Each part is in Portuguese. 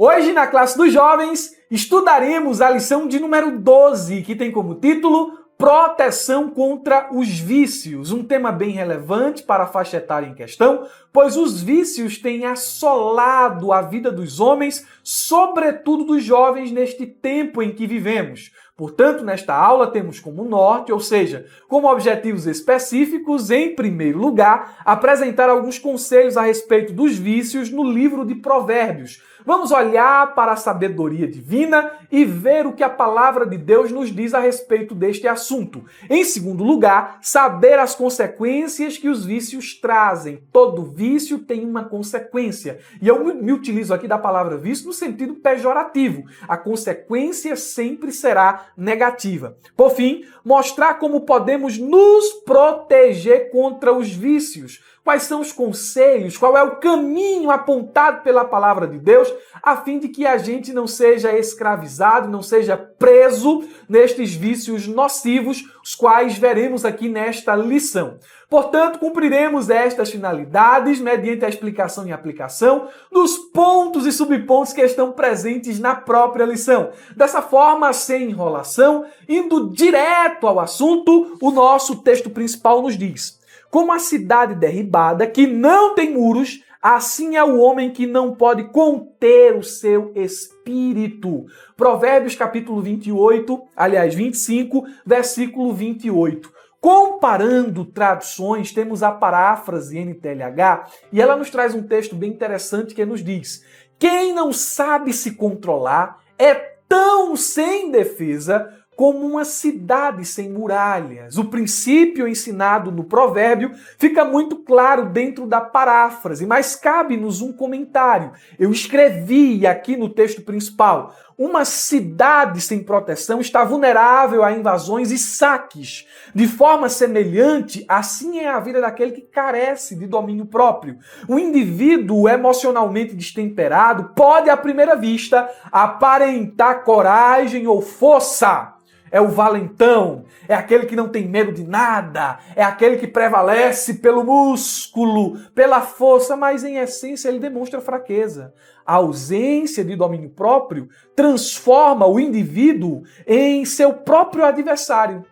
Hoje, na classe dos jovens, estudaremos a lição de número 12, que tem como título Proteção contra os vícios, um tema bem relevante para a faixa etária em questão, pois os vícios têm assolado a vida dos homens, sobretudo dos jovens, neste tempo em que vivemos. Portanto, nesta aula temos como norte, ou seja, como objetivos específicos, em primeiro lugar, apresentar alguns conselhos a respeito dos vícios no livro de Provérbios. Vamos olhar para a sabedoria divina e ver o que a palavra de Deus nos diz a respeito deste assunto. Em segundo lugar, saber as consequências que os vícios trazem. Todo vício tem uma consequência. E eu me utilizo aqui da palavra vício no sentido pejorativo. A consequência sempre será negativa. Por fim, mostrar como podemos nos proteger contra os vícios. Quais são os conselhos, qual é o caminho apontado pela palavra de Deus, a fim de que a gente não seja escravizado, não seja preso nestes vícios nocivos, os quais veremos aqui nesta lição. Portanto, cumpriremos estas finalidades mediante a explicação e aplicação dos pontos e subpontos que estão presentes na própria lição. Dessa forma, sem enrolação, indo direto ao assunto, o nosso texto principal nos diz: como a cidade derribada, que não tem muros, assim é o homem que não pode conter o seu espírito. Provérbios capítulo 25, versículo 28. Comparando traduções, temos a paráfrase NTLH e ela nos traz um texto bem interessante que nos diz: quem não sabe se controlar é tão sem defesa como uma cidade sem muralhas. O princípio ensinado no provérbio fica muito claro dentro da paráfrase, mas cabe-nos um comentário. Eu escrevi aqui no texto principal: uma cidade sem proteção está vulnerável a invasões e saques. De forma semelhante, assim é a vida daquele que carece de domínio próprio. O indivíduo emocionalmente destemperado pode, à primeira vista, aparentar coragem ou força. É o valentão, é aquele que não tem medo de nada, é aquele que prevalece pelo músculo, pela força, mas em essência ele demonstra fraqueza. A ausência de domínio próprio transforma o indivíduo em seu próprio adversário.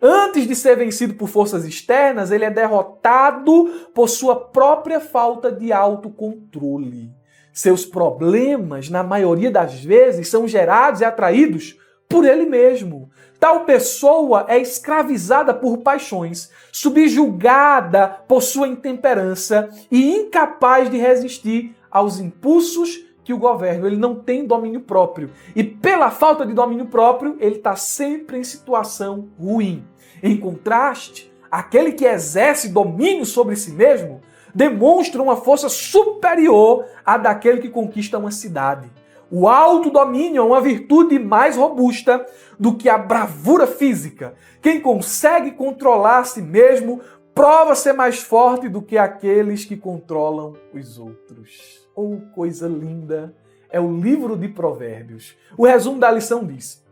Antes de ser vencido por forças externas, ele é derrotado por sua própria falta de autocontrole. Seus problemas, na maioria das vezes, são gerados e atraídos por ele mesmo. Tal pessoa é escravizada por paixões, subjugada por sua intemperança e incapaz de resistir aos impulsos que o governam. Ele não tem domínio próprio. E pela falta de domínio próprio, ele está sempre em situação ruim. Em contraste, aquele que exerce domínio sobre si mesmo demonstra uma força superior à daquele que conquista uma cidade. O autodomínio é uma virtude mais robusta do que a bravura física. Quem consegue controlar a si mesmo prova ser mais forte do que aqueles que controlam os outros. Oh, coisa linda! É o livro de Provérbios. O resumo da lição diz: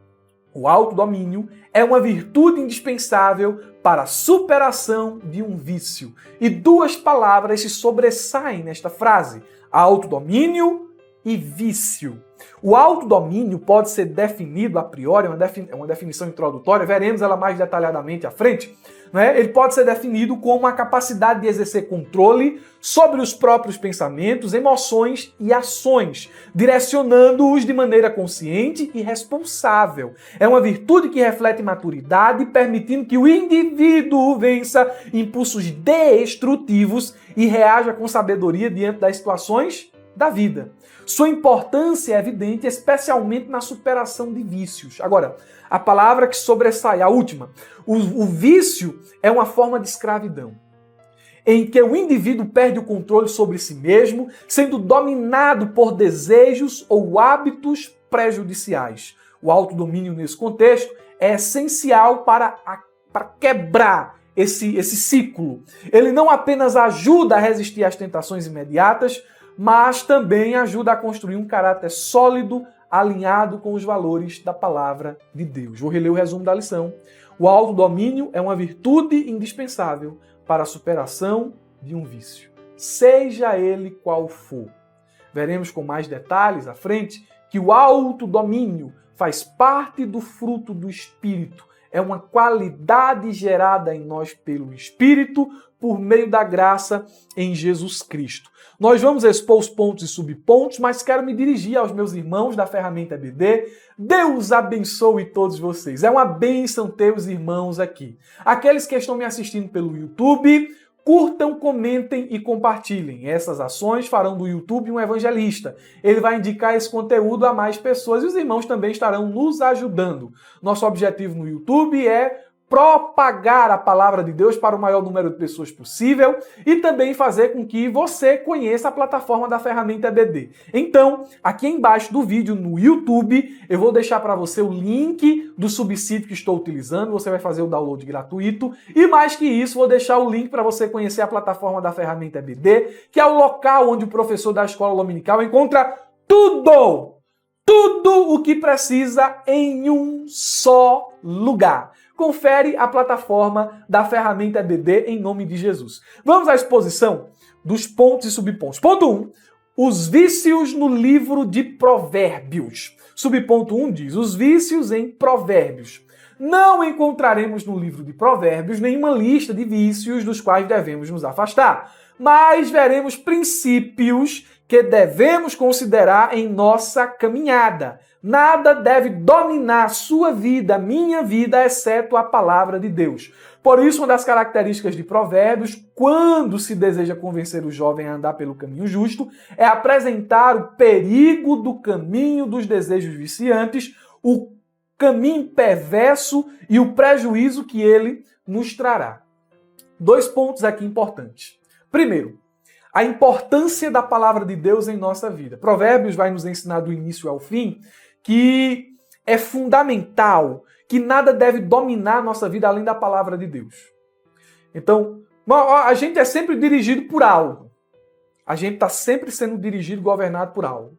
o autodomínio é uma virtude indispensável para a superação de um vício. E duas palavras se sobressaem nesta frase: autodomínio e vício. O autodomínio pode ser definido a priori, é uma definição introdutória, veremos ela mais detalhadamente à frente. Ele pode ser definido como a capacidade de exercer controle sobre os próprios pensamentos, emoções e ações, direcionando-os de maneira consciente e responsável. É uma virtude que reflete maturidade, permitindo que o indivíduo vença impulsos destrutivos e reaja com sabedoria diante das situações da vida. Sua importância é evidente, especialmente na superação de vícios. Agora, a palavra que sobressai, a última. O vício é uma forma de escravidão, em que o indivíduo perde o controle sobre si mesmo, sendo dominado por desejos ou hábitos prejudiciais. O autodomínio, nesse contexto, é essencial para quebrar esse ciclo. Ele não apenas ajuda a resistir às tentações imediatas, mas também ajuda a construir um caráter sólido, alinhado com os valores da palavra de Deus. Vou reler o resumo da lição. O autodomínio é uma virtude indispensável para a superação de um vício, seja ele qual for. Veremos com mais detalhes à frente que o autodomínio faz parte do fruto do Espírito. É uma qualidade gerada em nós pelo Espírito por meio da graça em Jesus Cristo. Nós vamos expor os pontos e subpontos, mas quero me dirigir aos meus irmãos da ferramenta EBD. Deus abençoe todos vocês. É uma bênção ter os irmãos aqui. Aqueles que estão me assistindo pelo YouTube, curtam, comentem e compartilhem. Essas ações farão do YouTube um evangelista. Ele vai indicar esse conteúdo a mais pessoas e os irmãos também estarão nos ajudando. Nosso objetivo no YouTube é propagar a palavra de Deus para o maior número de pessoas possível e também fazer com que você conheça a plataforma da ferramenta EBD. Então, aqui embaixo do vídeo no YouTube, eu vou deixar para você o link do subsídio que estou utilizando, você vai fazer o download gratuito e mais que isso, vou deixar o link para você conhecer a plataforma da ferramenta EBD, que é o local onde o professor da escola dominical encontra tudo o que precisa em um só lugar. Confere a plataforma da ferramenta EBD em nome de Jesus. Vamos à exposição dos pontos e subpontos. Ponto 1. Os vícios no livro de Provérbios. Subponto 1 diz, os vícios em Provérbios. Não encontraremos no livro de Provérbios nenhuma lista de vícios dos quais devemos nos afastar, mas veremos princípios que devemos considerar em nossa caminhada. Nada deve dominar sua vida, minha vida, exceto a palavra de Deus. Por isso, uma das características de Provérbios, quando se deseja convencer o jovem a andar pelo caminho justo, é apresentar o perigo do caminho dos desejos viciantes, o caminho perverso e o prejuízo que ele nos trará. 2 pontos aqui importantes. Primeiro, a importância da palavra de Deus em nossa vida. Provérbios vai nos ensinar do início ao fim que é fundamental, que nada deve dominar a nossa vida além da palavra de Deus. Então, a gente é sempre dirigido por algo. A gente está sempre sendo dirigido e governado por algo.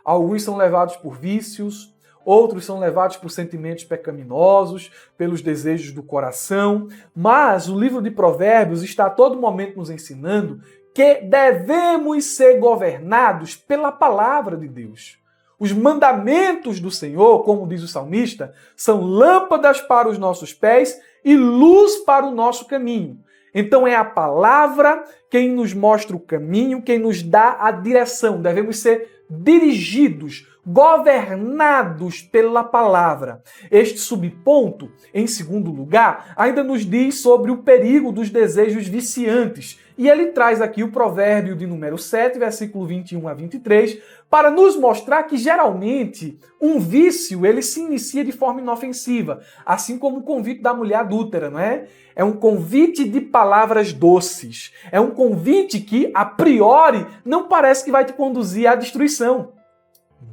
Alguns são levados por vícios, outros são levados por sentimentos pecaminosos, pelos desejos do coração. Mas o livro de Provérbios está a todo momento nos ensinando que devemos ser governados pela palavra de Deus. Os mandamentos do Senhor, como diz o salmista, são lâmpadas para os nossos pés e luz para o nosso caminho. Então é a palavra quem nos mostra o caminho, quem nos dá a direção. Devemos ser dirigidos, governados pela palavra. Este subponto, em segundo lugar, ainda nos diz sobre o perigo dos desejos viciantes. E ele traz aqui o provérbio de número 7, versículo 21 a 23, para nos mostrar que, geralmente, um vício ele se inicia de forma inofensiva, assim como o convite da mulher adúltera, não é? É um convite de palavras doces. É um convite que, a priori, não parece que vai te conduzir à destruição.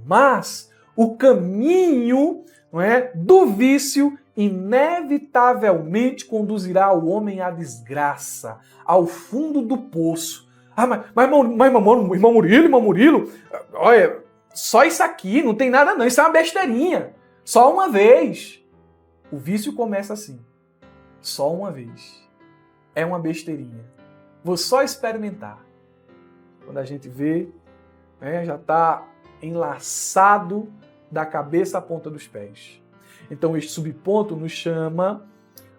Mas o caminho, não é, do vício inevitavelmente conduzirá o homem à desgraça, ao fundo do poço. Irmão Murilo, olha, só isso aqui, não tem nada não, isso é uma besteirinha. Só uma vez. O vício começa assim. Só uma vez. É uma besteirinha. Vou só experimentar. Quando a gente vê, né, já está enlaçado da cabeça à ponta dos pés. Então este subponto nos chama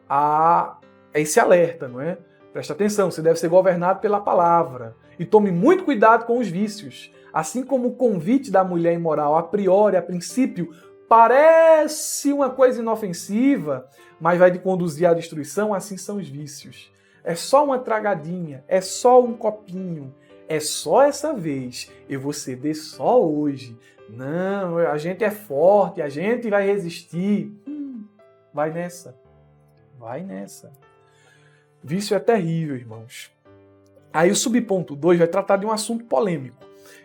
a esse alerta, não é? Presta atenção, você deve ser governado pela palavra. E tome muito cuidado com os vícios. Assim como o convite da mulher imoral, a priori, a princípio, parece uma coisa inofensiva, mas vai te conduzir à destruição, assim são os vícios. É só uma tragadinha, é só um copinho, é só essa vez, eu vou ceder só hoje. Não, a gente é forte, a gente vai resistir. Vai nessa. Vai nessa. Vício é terrível, irmãos. Aí o subponto 2 vai tratar de um assunto polêmico.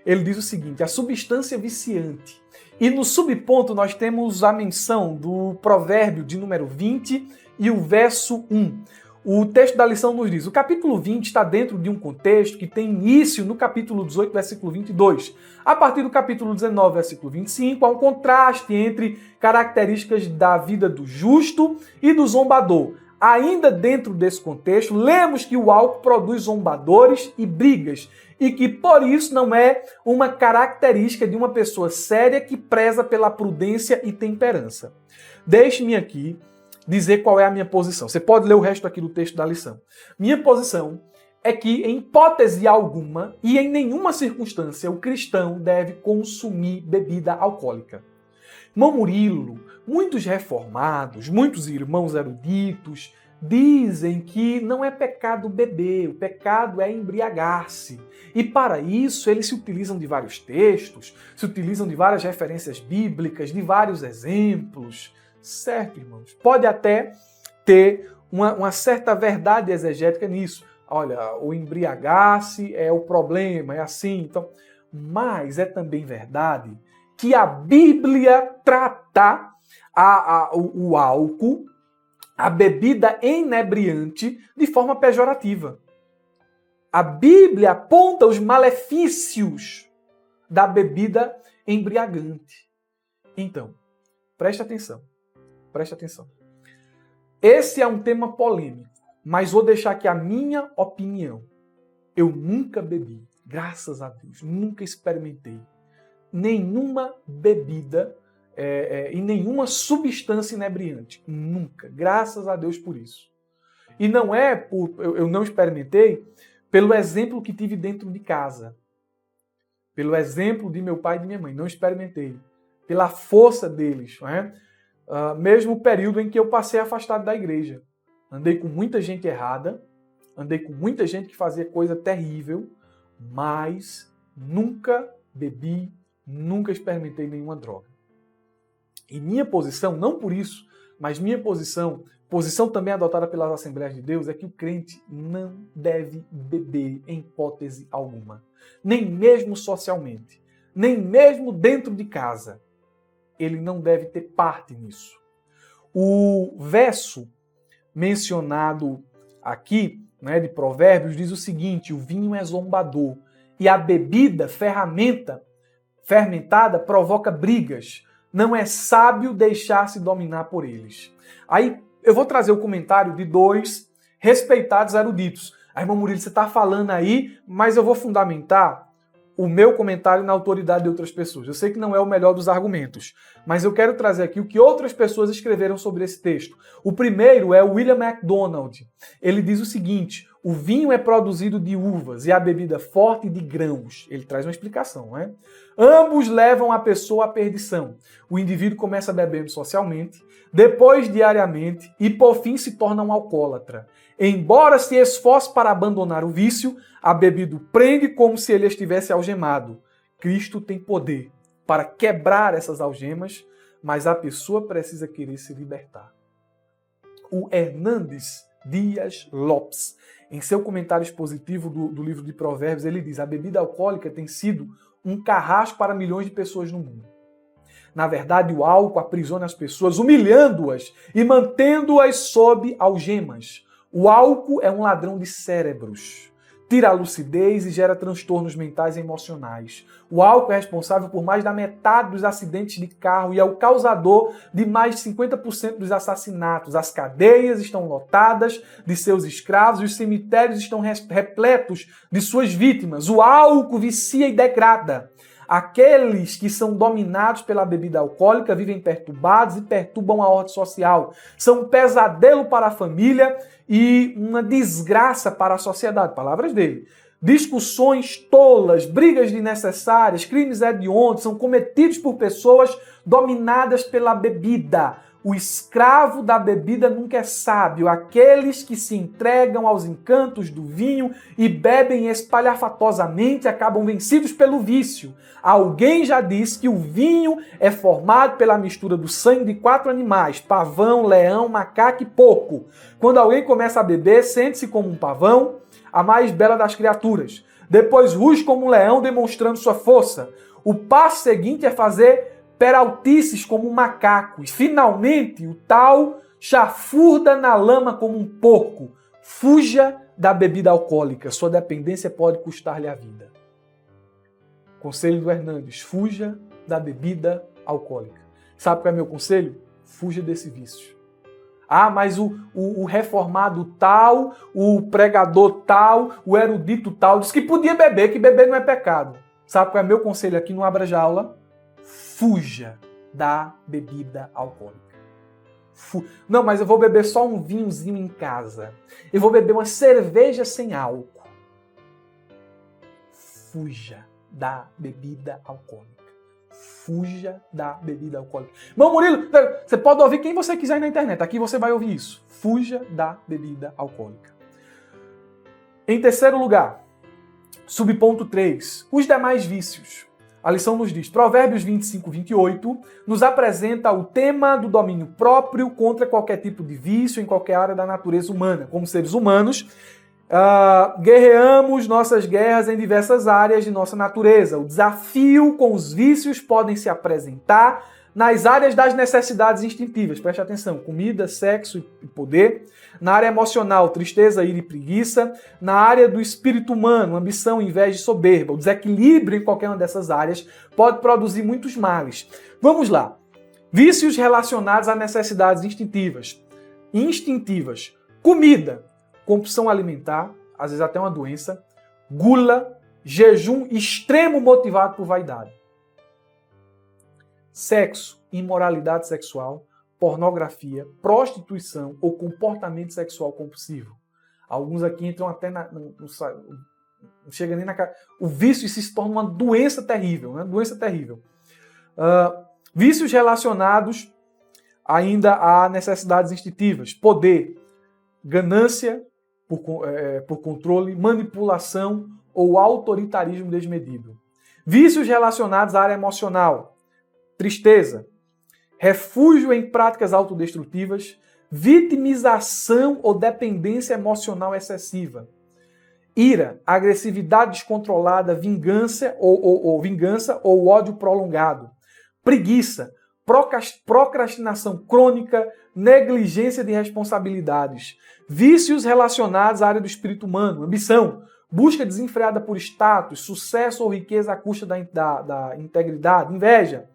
Ele diz o seguinte, a substância viciante. E no subponto nós temos a menção do provérbio de número 20 e o verso 1. O texto da lição nos diz, o capítulo 20 está dentro de um contexto que tem início no capítulo 18, versículo 22. A partir do capítulo 19, versículo 25, há um contraste entre características da vida do justo e do zombador. Ainda dentro desse contexto, lemos que o álcool produz zombadores e brigas, e que por isso não é uma característica de uma pessoa séria que preza pela prudência e temperança. Deixe-me aqui dizer qual é a minha posição. Você pode ler o resto aqui do texto da lição. Minha posição é que, em hipótese alguma e em nenhuma circunstância, o cristão deve consumir bebida alcoólica. Irmão Murilo, muitos reformados, muitos irmãos eruditos, dizem que não é pecado beber, o pecado é embriagar-se. E para isso eles se utilizam de vários textos, se utilizam de várias referências bíblicas, de vários exemplos. Certo, irmãos? Pode até ter uma certa verdade exegética nisso. Olha, o embriagar-se é o problema, é assim. Então, mas é também verdade que a Bíblia trata o álcool, a bebida inebriante, de forma pejorativa. A Bíblia aponta os malefícios da bebida embriagante. Então, preste atenção. Preste atenção. Esse é um tema polêmico, mas vou deixar aqui a minha opinião. Eu nunca bebi, graças a Deus, nunca experimentei nenhuma bebida e nenhuma substância inebriante. Nunca. Graças a Deus por isso. E não é eu não experimentei pelo exemplo que tive dentro de casa. Pelo exemplo de meu pai e de minha mãe. Não experimentei. Pela força deles. Não é? Mesmo o período em que eu passei afastado da igreja. Andei com muita gente errada. Andei com muita gente que fazia coisa terrível. Mas nunca bebi, nunca experimentei nenhuma droga. E minha posição, não por isso, mas minha posição também adotada pelas Assembleias de Deus, é que o crente não deve beber em hipótese alguma. Nem mesmo socialmente. Nem mesmo dentro de casa. Ele não deve ter parte nisso. O verso mencionado aqui, né, de Provérbios, diz o seguinte: o vinho é zombador e a bebida fermentada provoca brigas. Não é sábio deixar-se dominar por eles. Aí eu vou trazer o comentário de dois respeitados eruditos. Aí, irmão Murilo, você está falando aí, mas eu vou fundamentar o meu comentário na autoridade de outras pessoas. Eu sei que não é o melhor dos argumentos, mas eu quero trazer aqui o que outras pessoas escreveram sobre esse texto. O primeiro é o William MacDonald. Ele diz o seguinte: o vinho é produzido de uvas e a bebida forte de grãos. Ele traz uma explicação, né? Ambos levam a pessoa à perdição. O indivíduo começa bebendo socialmente, depois diariamente e por fim se torna um alcoólatra. Embora se esforce para abandonar o vício, a bebida o prende como se ele estivesse algemado. Cristo tem poder para quebrar essas algemas, mas a pessoa precisa querer se libertar. O Hernandes Dias Lopes, em seu comentário expositivo do livro de Provérbios, ele diz: a bebida alcoólica tem sido um carrasco para milhões de pessoas no mundo. Na verdade, o álcool aprisiona as pessoas, humilhando-as e mantendo-as sob algemas. O álcool é um ladrão de cérebros. Tira a lucidez e gera transtornos mentais e emocionais. O álcool é responsável por mais da metade dos acidentes de carro e é o causador de mais de 50% dos assassinatos. As cadeias estão lotadas de seus escravos e os cemitérios estão repletos de suas vítimas. O álcool vicia e degrada. Aqueles que são dominados pela bebida alcoólica vivem perturbados e perturbam a ordem social. São um pesadelo para a família e uma desgraça para a sociedade. Palavras dele. Discussões tolas, brigas desnecessárias, crimes hediondos são cometidos por pessoas dominadas pela bebida. O escravo da bebida nunca é sábio. Aqueles que se entregam aos encantos do vinho e bebem espalhafatosamente acabam vencidos pelo vício. Alguém já disse que o vinho é formado pela mistura do sangue de 4 animais: pavão, leão, macaco e porco. Quando alguém começa a beber, sente-se como um pavão, a mais bela das criaturas. Depois ruge como um leão, demonstrando sua força. O passo seguinte é fazer peraltices como um macaco. E finalmente o tal chafurda na lama como um porco. Fuja da bebida alcoólica. Sua dependência pode custar-lhe a vida. Conselho do Hernandes: fuja da bebida alcoólica. Sabe qual é meu conselho? Fuja desse vício. Ah, mas o reformado tal, o pregador tal, o erudito tal, disse que podia beber, que beber não é pecado. Sabe qual é meu conselho aqui no Abra Jaula? Fuja da bebida alcoólica. Não, mas eu vou beber só um vinhozinho em casa. Eu vou beber uma cerveja sem álcool. Fuja da bebida alcoólica. Fuja da bebida alcoólica. Irmão Murilo, você pode ouvir quem você quiser na internet. Aqui você vai ouvir isso. Fuja da bebida alcoólica. Em terceiro lugar, subponto 3, os demais vícios. A lição nos diz, Provérbios 25, 28, nos apresenta o tema do domínio próprio contra qualquer tipo de vício em qualquer área da natureza humana. Como seres humanos, guerreamos nossas guerras em diversas áreas de nossa natureza. O desafio com os vícios podem se apresentar nas áreas das necessidades instintivas. Preste atenção, comida, sexo e poder. Na área emocional, tristeza, ira e preguiça. Na área do espírito humano, ambição, inveja e soberba. O desequilíbrio em qualquer uma dessas áreas pode produzir muitos males. Vamos lá. Vícios relacionados a necessidades instintivas. Comida, compulsão alimentar, às vezes até uma doença. Gula, jejum extremo motivado por vaidade. Sexo, imoralidade sexual, pornografia, prostituição ou comportamento sexual compulsivo. Alguns aqui entram até não chega nem na cara. O vício se torna uma doença terrível, né? Doença terrível. Vícios relacionados ainda a necessidades instintivas. Poder, ganância por controle, manipulação ou autoritarismo desmedido. Vícios relacionados à área emocional. Tristeza, refúgio em práticas autodestrutivas, vitimização ou dependência emocional excessiva, ira, agressividade descontrolada, vingança ou ódio prolongado, preguiça, procrastinação crônica, negligência de responsabilidades, vícios relacionados à área do espírito humano, ambição, busca desenfreada por status, sucesso ou riqueza à custa da integridade, inveja,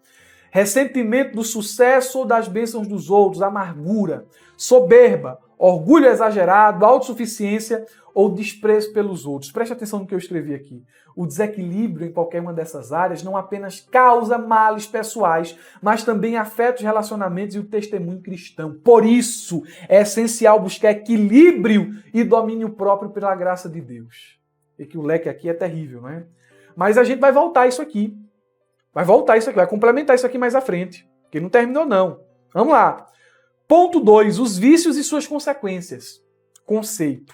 ressentimento do sucesso ou das bênçãos dos outros, amargura, soberba, orgulho exagerado, autossuficiência ou desprezo pelos outros. Preste atenção no que eu escrevi aqui. O desequilíbrio em qualquer uma dessas áreas não apenas causa males pessoais, mas também afeta os relacionamentos e o testemunho cristão. Por isso, é essencial buscar equilíbrio e domínio próprio pela graça de Deus. E que o leque aqui é terrível, não é? Mas a gente vai voltar a isso aqui. Vai complementar isso aqui mais à frente, porque não terminou não. Vamos lá. Ponto 2, os vícios e suas consequências. Conceito.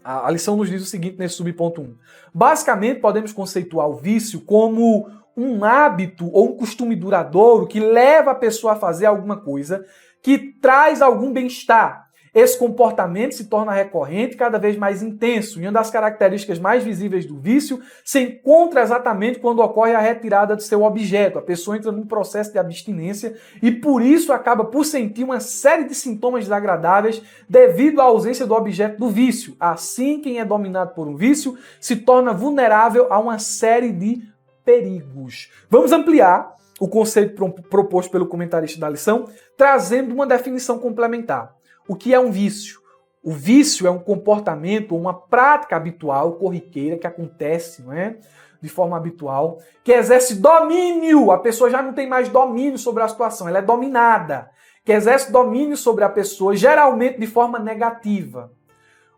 A lição nos diz o seguinte nesse subponto 1. Basicamente, podemos conceituar o vício como um hábito ou um costume duradouro que leva a pessoa a fazer alguma coisa que traz algum bem-estar. Esse comportamento se torna recorrente, cada vez mais intenso, e uma das características mais visíveis do vício se encontra exatamente quando ocorre a retirada do seu objeto. A pessoa entra num processo de abstinência e por isso acaba por sentir uma série de sintomas desagradáveis devido à ausência do objeto do vício. Assim, quem é dominado por um vício se torna vulnerável a uma série de perigos. Vamos ampliar o conceito proposto pelo comentarista da lição, trazendo uma definição complementar. O que é um vício? O vício é um comportamento ou uma prática habitual, corriqueira, que acontece, não é? De forma habitual, que exerce domínio. A pessoa já não tem mais domínio sobre a situação, ela é dominada. Que exerce domínio sobre a pessoa, geralmente de forma negativa,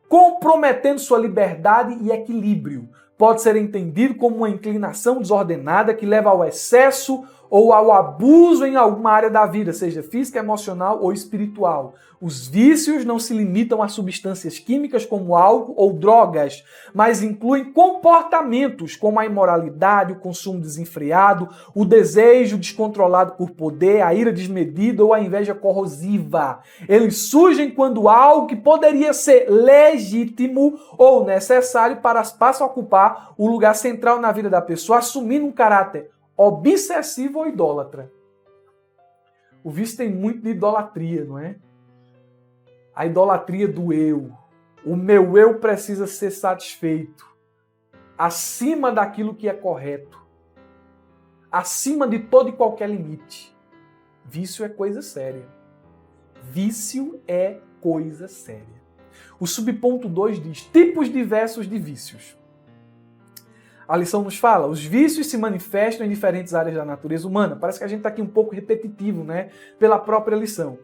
comprometendo sua liberdade e equilíbrio. Pode ser entendido como uma inclinação desordenada que leva ao excesso ou ao abuso em alguma área da vida, seja física, emocional ou espiritual. Os vícios não se limitam a substâncias químicas como álcool ou drogas, mas incluem comportamentos como a imoralidade, o consumo desenfreado, o desejo descontrolado por poder, a ira desmedida ou a inveja corrosiva. Eles surgem quando algo que poderia ser legítimo ou necessário passa a ocupar o lugar central na vida da pessoa, assumindo um caráter obsessivo ou idólatra. O vício tem muito de idolatria, não é? A idolatria do eu. O meu eu precisa ser satisfeito acima daquilo que é correto, acima de todo e qualquer limite. Vício é coisa séria. Vício é coisa séria. O subponto 2 diz tipos diversos de vícios. A lição nos fala, os vícios se manifestam em diferentes áreas da natureza humana. Parece que a gente está aqui um pouco repetitivo, né? Pela própria lição.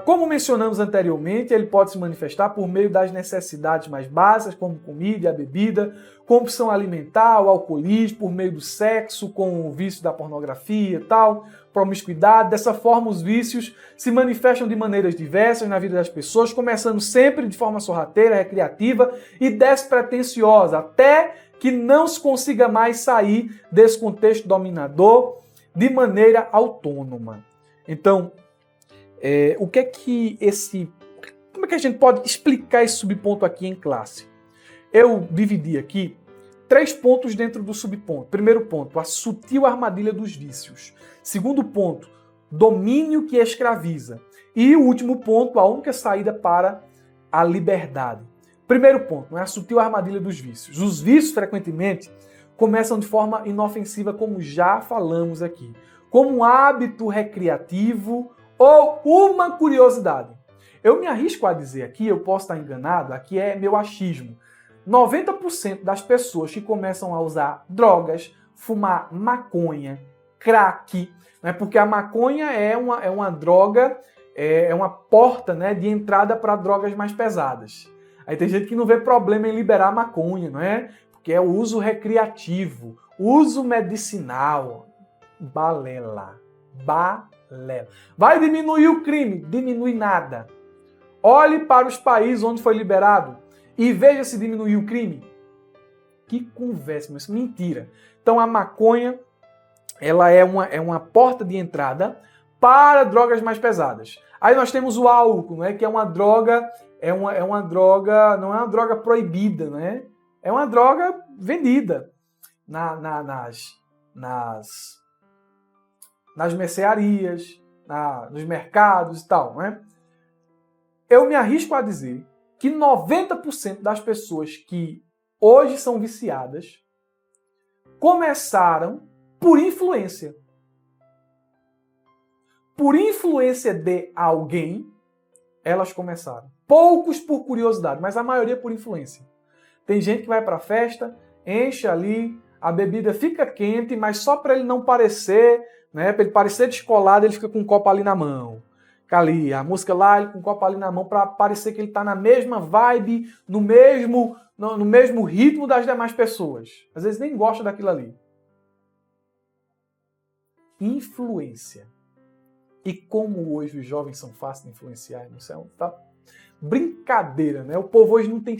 Como mencionamos anteriormente, ele pode se manifestar por meio das necessidades mais básicas, como comida e a bebida, compulsão alimentar, o alcoolismo, por meio do sexo, com o vício da pornografia e tal, promiscuidade. Dessa forma, os vícios se manifestam de maneiras diversas na vida das pessoas, começando sempre de forma sorrateira, recreativa e despretensiosa, até que não se consiga mais sair desse contexto dominador de maneira autônoma. Então, como é que a gente pode explicar esse subponto aqui em classe? Eu dividi aqui 3 pontos dentro do subponto. Primeiro ponto, a sutil armadilha dos vícios. Segundo ponto, domínio que escraviza. E o último ponto, a única saída para a liberdade. Primeiro ponto, a sutil armadilha dos vícios. Os vícios, frequentemente, começam de forma inofensiva, como já falamos aqui. Como um hábito recreativo ou uma curiosidade. Eu me arrisco a dizer aqui, eu posso estar enganado, aqui é meu achismo. 90% das pessoas que começam a usar drogas, fumar maconha, crack, né? Porque a maconha é uma droga, é uma porta, né, de entrada para drogas mais pesadas. Aí tem gente que não vê problema em liberar a maconha, não é? Porque é o uso recreativo, uso medicinal. Balela. Vai diminuir o crime? Diminui nada. Olhe para os países onde foi liberado e veja se diminuiu o crime. Que conversa, mas mentira. Então a maconha, ela é uma porta de entrada para drogas mais pesadas. Aí nós temos o álcool, né, que é uma droga, não é uma droga proibida, né? É uma droga vendida nas mercearias, nos mercados e tal, né? Eu me arrisco a dizer que 90% das pessoas que hoje são viciadas começaram por influência. Por influência de alguém, elas começaram. Poucos por curiosidade, mas a maioria por influência. Tem gente que vai para a festa, enche ali, a bebida fica quente, mas só para ele não parecer, né, para ele parecer descolado, ele fica com um copo ali na mão. Fica ali, a música lá, ele com um copo ali na mão, para parecer que ele está na mesma vibe, no mesmo ritmo das demais pessoas. Às vezes nem gosta daquilo ali. Influência. E como hoje os jovens são fáceis de influenciar, não sei, tá? Brincadeira, né? O povo hoje não tem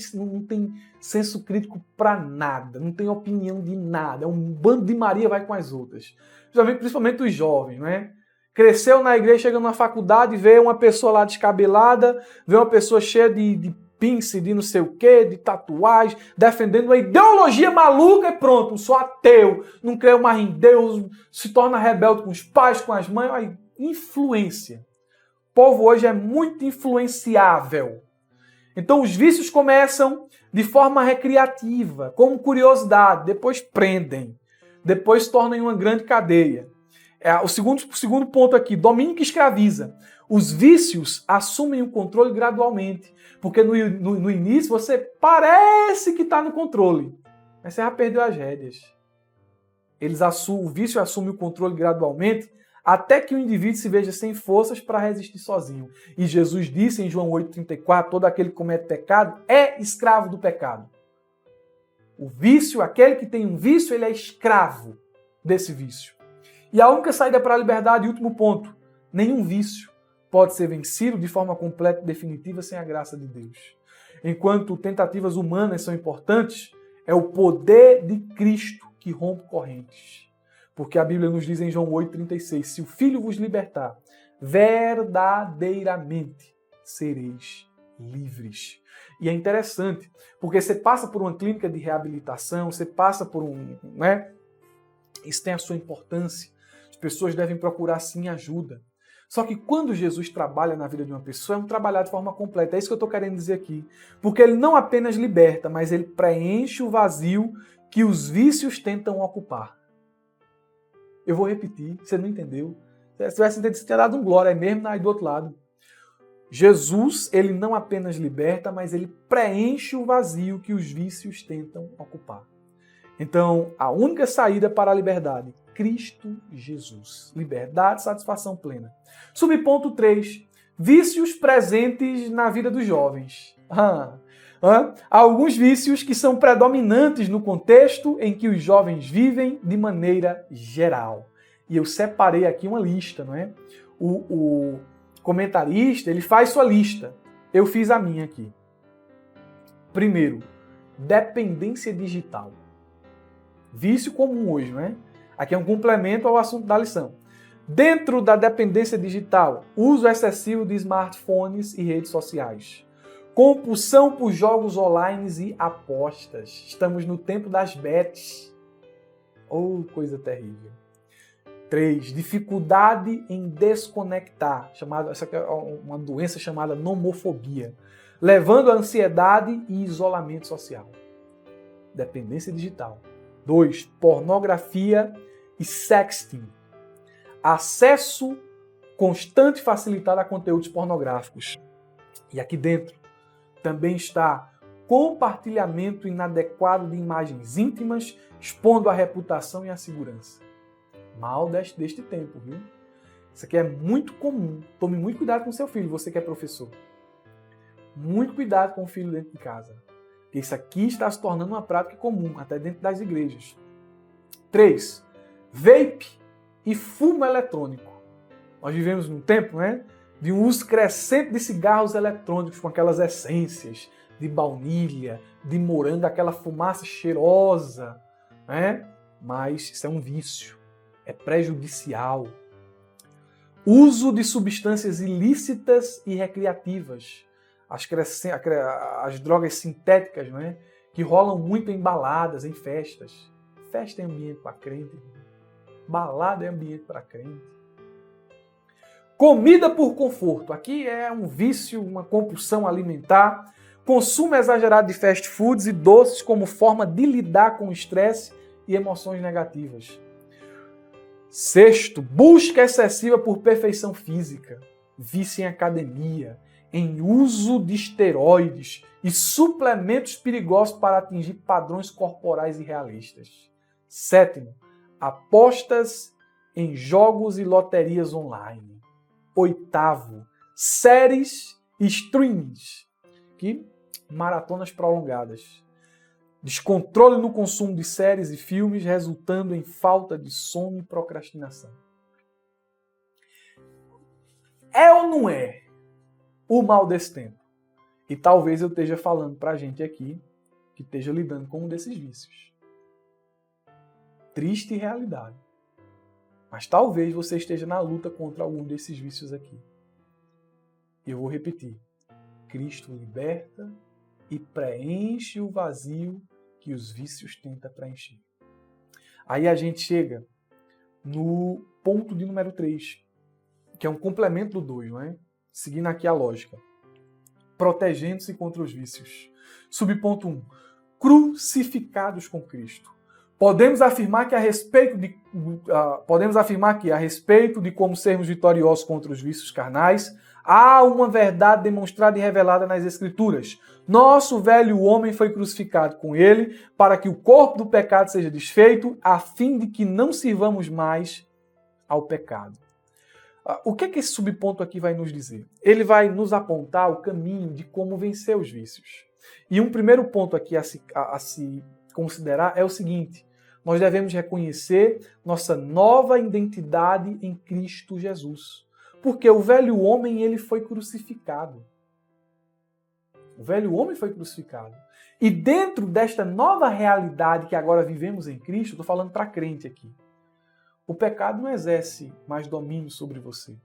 senso crítico para nada, não tem opinião de nada, é um bando de Maria vai com as outras. Principalmente os jovens, né? Cresceu na igreja, chega na faculdade, vê uma pessoa lá descabelada, vê uma pessoa cheia de pince, de não sei o quê, de tatuagem, defendendo uma ideologia maluca e pronto, sou ateu, não creio mais em Deus, se torna rebelde com os pais, com as mães, aí, influência. O povo hoje é muito influenciável. Então os vícios começam de forma recreativa, como curiosidade, depois prendem, depois se tornam uma grande cadeia. O segundo ponto aqui, domínio que escraviza. Os vícios assumem o controle gradualmente, porque no início você parece que está no controle, mas você já perdeu as rédeas. O vício assume o controle gradualmente, até que o indivíduo se veja sem forças para resistir sozinho. E Jesus disse em João 8,34, todo aquele que comete pecado é escravo do pecado. O vício, aquele que tem um vício, ele é escravo desse vício. E a única saída para a liberdade, último ponto, nenhum vício pode ser vencido de forma completa e definitiva sem a graça de Deus. Enquanto tentativas humanas são importantes, é o poder de Cristo que rompe correntes. Porque a Bíblia nos diz em João 8,36, se o Filho vos libertar, verdadeiramente sereis livres. E é interessante, porque você passa por uma clínica de reabilitação, você passa por né? Isso tem a sua importância. As pessoas devem procurar sim ajuda. Só que quando Jesus trabalha na vida de uma pessoa, é um trabalhar de forma completa. É isso que eu estou querendo dizer aqui. Porque ele não apenas liberta, mas ele preenche o vazio que os vícios tentam ocupar. Eu vou repetir, você não entendeu. Se tivesse entendido, você tinha dado um glória, é mesmo aí do outro lado. Jesus, ele não apenas liberta, mas ele preenche o vazio que os vícios tentam ocupar. Então, a única saída para a liberdade, Cristo Jesus. Liberdade, satisfação plena. Subponto 3. Vícios presentes na vida dos jovens. Há alguns vícios que são predominantes no contexto em que os jovens vivem de maneira geral. E eu separei aqui uma lista, não é? O comentarista, ele faz sua lista. Eu fiz a minha aqui. Primeiro, dependência digital. Vício comum hoje, não é? Aqui é um complemento ao assunto da lição. Dentro da dependência digital, uso excessivo de smartphones e redes sociais. Compulsão por jogos online e apostas. Estamos no tempo das bets. Oh, coisa terrível. 3. Dificuldade em desconectar. Essa aqui é uma doença chamada nomofobia, levando a ansiedade e isolamento social. Dependência digital. 2. Pornografia e sexting. Acesso constante e facilitado a conteúdos pornográficos. E aqui dentro também está compartilhamento inadequado de imagens íntimas, expondo a reputação e a segurança. Mal deste tempo, viu? Isso aqui é muito comum. Tome muito cuidado com seu filho, você que é professor. Muito cuidado com o filho dentro de casa. Porque isso aqui está se tornando uma prática comum, até dentro das igrejas. 3. Vape e fumo eletrônico. Nós vivemos num tempo, né, de um uso crescente de cigarros eletrônicos com aquelas essências de baunilha, de morango, aquela fumaça cheirosa, né? Mas isso é um vício, é prejudicial. Uso de substâncias ilícitas e recreativas. As drogas sintéticas, não é? Que rolam muito em baladas, em festas. Festa é ambiente para crente. Balada é ambiente para crente. Comida por conforto. Aqui é um vício, uma compulsão alimentar. Consumo exagerado de fast foods e doces como forma de lidar com o estresse e emoções negativas. 6. Busca excessiva por perfeição física. Vício em academia, em uso de esteroides e suplementos perigosos para atingir padrões corporais irrealistas. 7. Apostas em jogos e loterias online. 8. Séries e streamings, maratonas prolongadas. Descontrole no consumo de séries e filmes, resultando em falta de sono e procrastinação. É ou não é o mal desse tempo? E talvez eu esteja falando para a gente aqui que esteja lidando com um desses vícios. Triste realidade. Mas talvez você esteja na luta contra algum desses vícios aqui. Eu vou repetir. Cristo liberta e preenche o vazio que os vícios tentam preencher. Aí a gente chega no ponto de número 3, que é um complemento do 2, não é? Seguindo aqui a lógica. Protegendo-se contra os vícios. Subponto 1. Crucificados com Cristo. Podemos afirmar que a respeito de como sermos vitoriosos contra os vícios carnais, há uma verdade demonstrada e revelada nas Escrituras. Nosso velho homem foi crucificado com ele para que o corpo do pecado seja desfeito, a fim de que não sirvamos mais ao pecado. O que esse subponto aqui vai nos dizer? Ele vai nos apontar o caminho de como vencer os vícios. E um primeiro ponto aqui a se considerar é o seguinte: nós devemos reconhecer nossa nova identidade em Cristo Jesus. Porque o velho homem, ele foi crucificado. O velho homem foi crucificado. E dentro desta nova realidade que agora vivemos em Cristo, estou falando para crente aqui, o pecado não exerce mais domínio sobre você.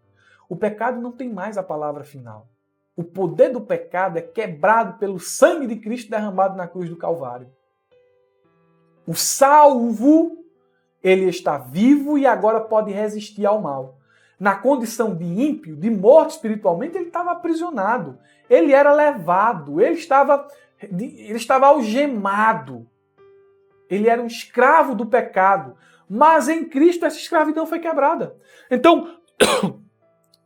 O pecado não tem mais a palavra final. O poder do pecado é quebrado pelo sangue de Cristo derramado na cruz do Calvário. O salvo, ele está vivo e agora pode resistir ao mal. Na condição de ímpio, de morto espiritualmente, ele estava aprisionado. Ele era levado, ele estava algemado. Ele era um escravo do pecado. Mas em Cristo essa escravidão foi quebrada. Então,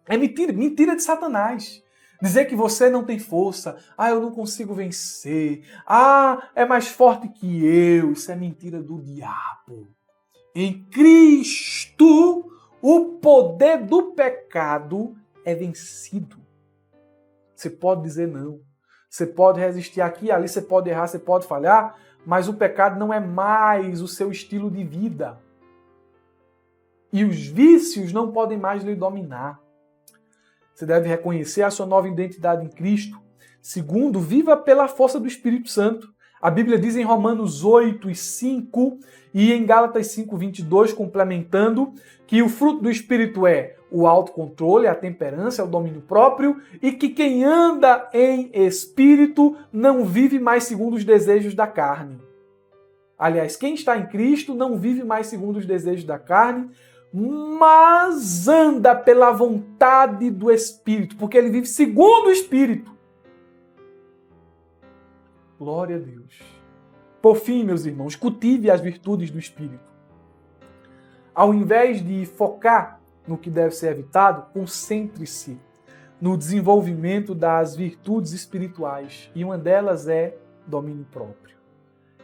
é mentira de Satanás. Dizer que você não tem força, eu não consigo vencer, é mais forte que eu, isso é mentira do diabo. Em Cristo, o poder do pecado é vencido. Você pode dizer não. Você pode resistir aqui e ali, você pode errar, você pode falhar, mas o pecado não é mais o seu estilo de vida. E os vícios não podem mais lhe dominar. Você deve reconhecer a sua nova identidade em Cristo. Segundo, viva pela força do Espírito Santo. A Bíblia diz em Romanos 8:5 e em Gálatas 5:22, complementando, que o fruto do Espírito é o autocontrole, a temperança, o domínio próprio, e que quem anda em Espírito não vive mais segundo os desejos da carne. Aliás, quem está em Cristo não vive mais segundo os desejos da carne, mas anda pela vontade do Espírito, porque ele vive segundo o Espírito. Glória a Deus. Por fim, meus irmãos, cultive as virtudes do Espírito. Ao invés de focar no que deve ser evitado, concentre-se no desenvolvimento das virtudes espirituais. E uma delas é domínio próprio.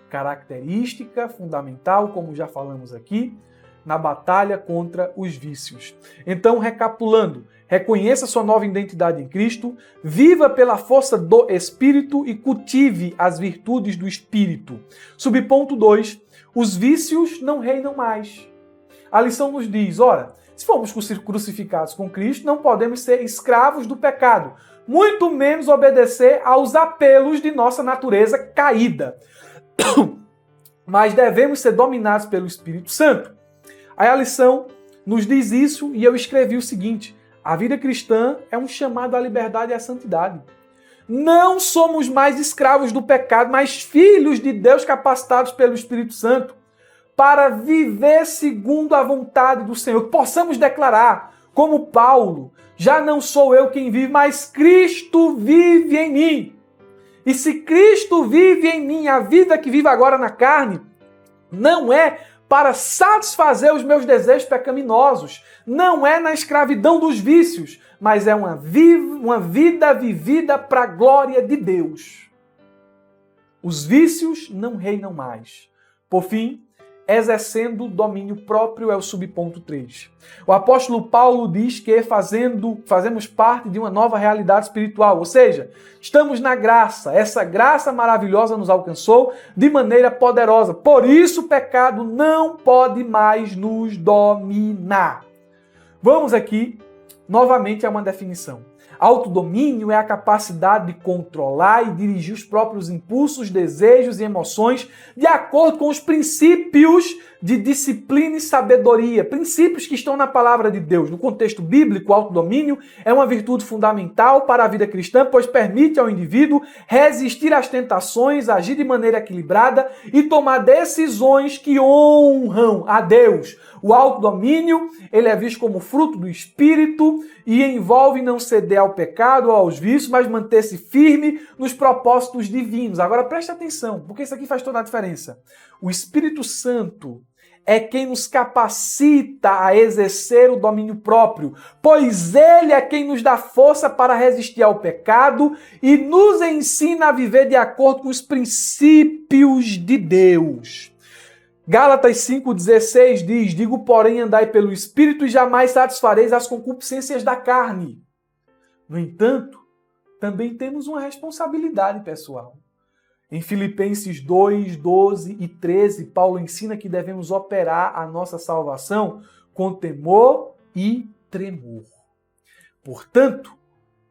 Característica fundamental, como já falamos aqui, na batalha contra os vícios. Então, recapitulando, reconheça sua nova identidade em Cristo, viva pela força do Espírito e cultive as virtudes do Espírito. Subponto 2, os vícios não reinam mais. A lição nos diz, se formos crucificados com Cristo, não podemos ser escravos do pecado, muito menos obedecer aos apelos de nossa natureza caída. Mas devemos ser dominados pelo Espírito Santo. Aí a lição nos diz isso e eu escrevi o seguinte: a vida cristã é um chamado à liberdade e à santidade. Não somos mais escravos do pecado, mas filhos de Deus capacitados pelo Espírito Santo para viver segundo a vontade do Senhor. Que possamos declarar, como Paulo, já não sou eu quem vive, mas Cristo vive em mim. E se Cristo vive em mim, a vida que vivo agora na carne, não é para satisfazer os meus desejos pecaminosos, não é na escravidão dos vícios, mas é uma vida vivida para a glória de Deus. Os vícios não reinam mais. Por fim, exercendo domínio próprio é o subponto 3. O apóstolo Paulo diz que fazemos parte de uma nova realidade espiritual, ou seja, estamos na graça. Essa graça maravilhosa nos alcançou de maneira poderosa. Por isso o pecado não pode mais nos dominar. Vamos aqui novamente a uma definição. Autodomínio é a capacidade de controlar e dirigir os próprios impulsos, desejos e emoções de acordo com os princípios de disciplina e sabedoria, princípios que estão na palavra de Deus. No contexto bíblico, o autodomínio é uma virtude fundamental para a vida cristã, pois permite ao indivíduo resistir às tentações, agir de maneira equilibrada e tomar decisões que honram a Deus. O autodomínio, ele é visto como fruto do Espírito e envolve não ceder ao pecado ou aos vícios, mas manter-se firme nos propósitos divinos. Agora preste atenção, porque isso aqui faz toda a diferença. O Espírito Santo é quem nos capacita a exercer o domínio próprio, pois ele é quem nos dá força para resistir ao pecado e nos ensina a viver de acordo com os princípios de Deus. Gálatas 5,16 diz, digo, porém, andai pelo Espírito e jamais satisfareis as concupiscências da carne. No entanto, também temos uma responsabilidade pessoal. Em Filipenses 2, 12 e 13, Paulo ensina que devemos operar a nossa salvação com temor e tremor. Portanto,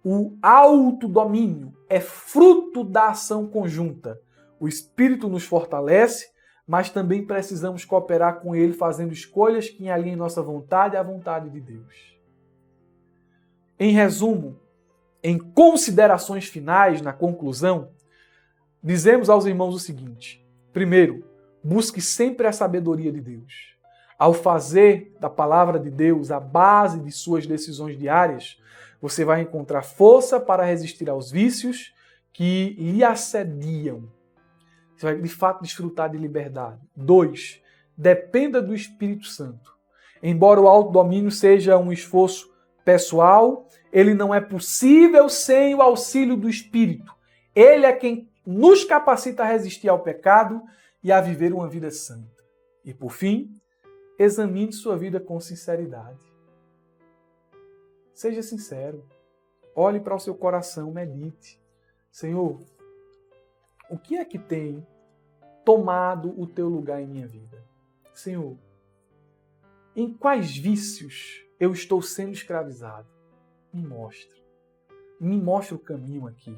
o autodomínio é fruto da ação conjunta. O Espírito nos fortalece, mas também precisamos cooperar com ele, fazendo escolhas que alinhem nossa vontade à vontade de Deus. Em resumo, em considerações finais, na conclusão, dizemos aos irmãos o seguinte: primeiro, busque sempre a sabedoria de Deus. Ao fazer da palavra de Deus a base de suas decisões diárias, você vai encontrar força para resistir aos vícios que lhe assediam. Você vai, de fato, desfrutar de liberdade. 2. Dependa do Espírito Santo. Embora o autodomínio seja um esforço pessoal, ele não é possível sem o auxílio do Espírito. Ele é quem nos capacita a resistir ao pecado e a viver uma vida santa. E por fim, examine sua vida com sinceridade. Seja sincero. Olhe para o seu coração, medite. Senhor, o que é que tem tomado o teu lugar em minha vida? Senhor, em quais vícios eu estou sendo escravizado? Me mostra. Me mostra o caminho aqui,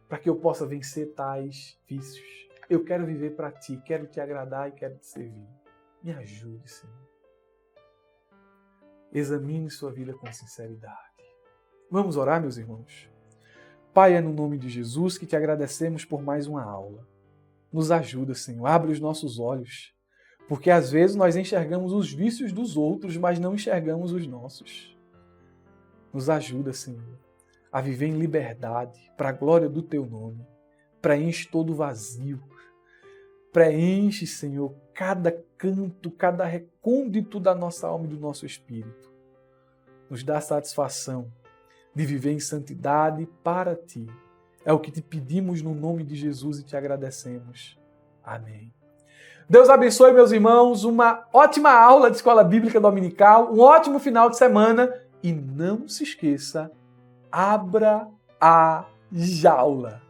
para que eu possa vencer tais vícios. Eu quero viver para ti, quero te agradar e quero te servir. Me ajude, Senhor. Examine sua vida com sinceridade. Vamos orar, meus irmãos? Pai, é no nome de Jesus que te agradecemos por mais uma aula. Nos ajuda, Senhor. Abre os nossos olhos. Porque às vezes nós enxergamos os vícios dos outros, mas não enxergamos os nossos. Nos ajuda, Senhor, a viver em liberdade, para a glória do teu nome. Preenche todo o vazio. Preenche, Senhor, cada canto, cada recôndito da nossa alma e do nosso espírito. Nos dá satisfação de viver em santidade para ti. É o que te pedimos no nome de Jesus e te agradecemos. Amém. Deus abençoe, meus irmãos, uma ótima aula de Escola Bíblica Dominical, um ótimo final de semana e não se esqueça, abra a jaula.